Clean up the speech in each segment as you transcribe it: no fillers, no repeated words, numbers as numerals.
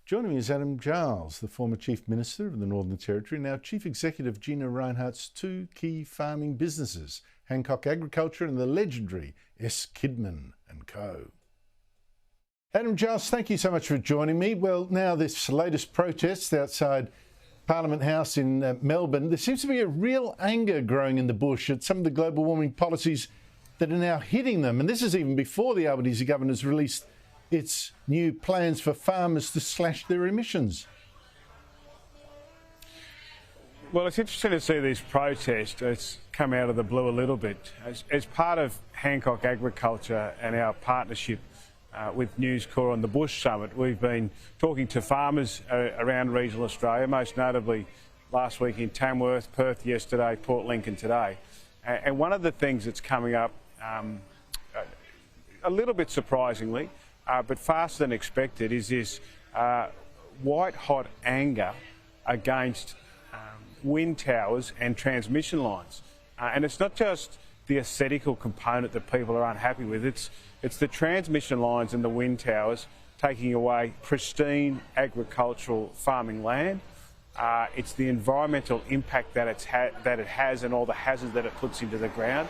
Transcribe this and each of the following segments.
Joining me is Adam Giles, the former Chief Minister of the Northern Territory, now Chief Executive Gina Rinehart's two key farming businesses, Hancock Agriculture and the legendary S. Kidman & Co. Adam Giles, thank you so much for joining me. Well, now this latest protest outside Parliament House in Melbourne, there seems to be a real anger growing in the bush at some of the global warming policies that are now hitting them. And this is even before the Albanese government has released its new plans for farmers to slash their emissions. Well, it's interesting to see these protests. It's come out of the blue a little bit. As part of Hancock Agriculture and our partnership with News Corps on the Bush Summit, we've been talking to farmers around regional Australia, most notably last week in Tamworth, Perth yesterday, Port Lincoln today. And one of the things that's coming up, a little bit surprisingly, but faster than expected, is this white-hot anger against wind towers and transmission lines. And it's not just the aesthetical component that people are unhappy with, it's the transmission lines and the wind towers taking away pristine agricultural farming land. It's the environmental impact that it has and all the hazards that it puts into the ground.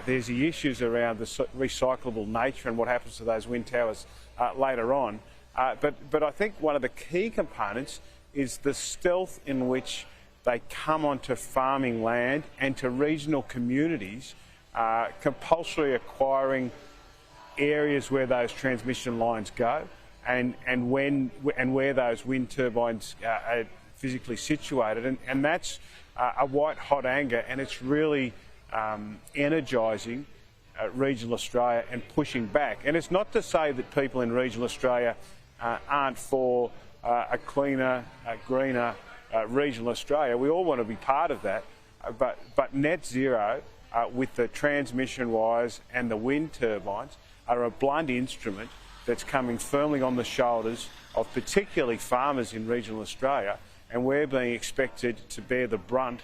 There's the issues around the recyclable nature and what happens to those wind towers later on. But I think one of the key components is the stealth in which they come onto farming land and to regional communities, compulsorily acquiring areas where those transmission lines go and where those wind turbines are physically situated. And that's a white-hot anger, and it's really energising regional Australia and pushing back. And it's not to say that people in regional Australia aren't for a cleaner, greener regional Australia. We all want to be part of that, but net zero with the transmission wires and the wind turbines are a blunt instrument that's coming firmly on the shoulders of particularly farmers in regional Australia, and we're being expected to bear the brunt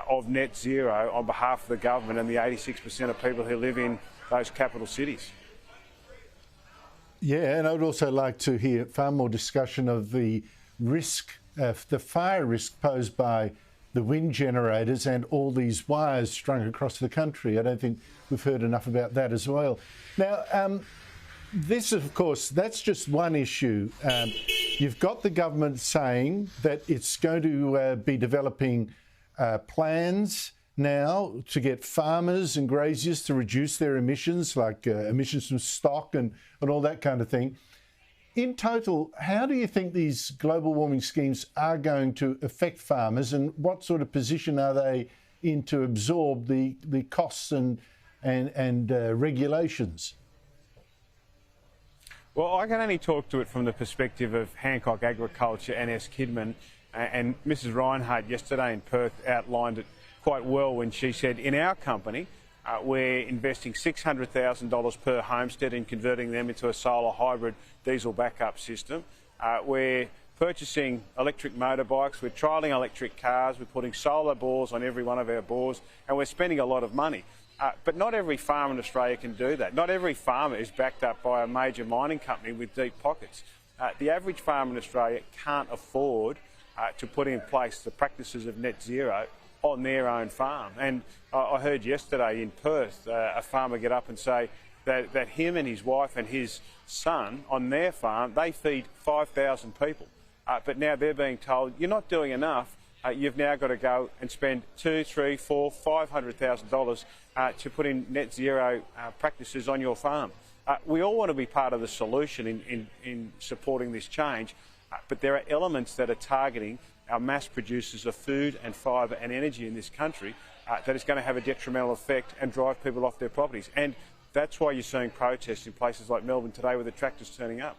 of net zero on behalf of the government and the 86% of people who live in those capital cities. Yeah, and I would also like to hear far more discussion of the risk, the fire risk posed by the wind generators and all these wires strung across the country. I don't think we've heard enough about that as well. Now, this, of course, that's just one issue. You've got the government saying that it's going to be developing plans now to get farmers and graziers to reduce their emissions, like emissions from stock and all that kind of thing. In total, how do you think these global warming schemes are going to affect farmers, and what sort of position are they in to absorb the costs and regulations? Well, I can only talk to it from the perspective of Hancock Agriculture and S. Kidman, and Mrs. Rinehart yesterday in Perth outlined it quite well when she said, in our company, we're investing $600,000 per homestead in converting them into a solar hybrid diesel backup system. We're purchasing electric motorbikes, we're trialling electric cars, we're putting solar bores on every one of our bores, and we're spending a lot of money. But not every farmer in Australia can do that. Not every farmer is backed up by a major mining company with deep pockets. The average farmer in Australia can't afford to put in place the practices of net zero on their own farm. And I heard yesterday in Perth a farmer get up and say that him and his wife and his son on their farm, they feed 5,000 people. But now they're being told, you're not doing enough. You've now got to go and spend $200,000, $300,000, $500,000 to put in net zero practices on your farm. We all want to be part of the solution in supporting this change, but there are elements that are targeting our mass producers of food and fibre and energy in this country that is going to have a detrimental effect and drive people off their properties. And that's why you're seeing protests in places like Melbourne today with the tractors turning up.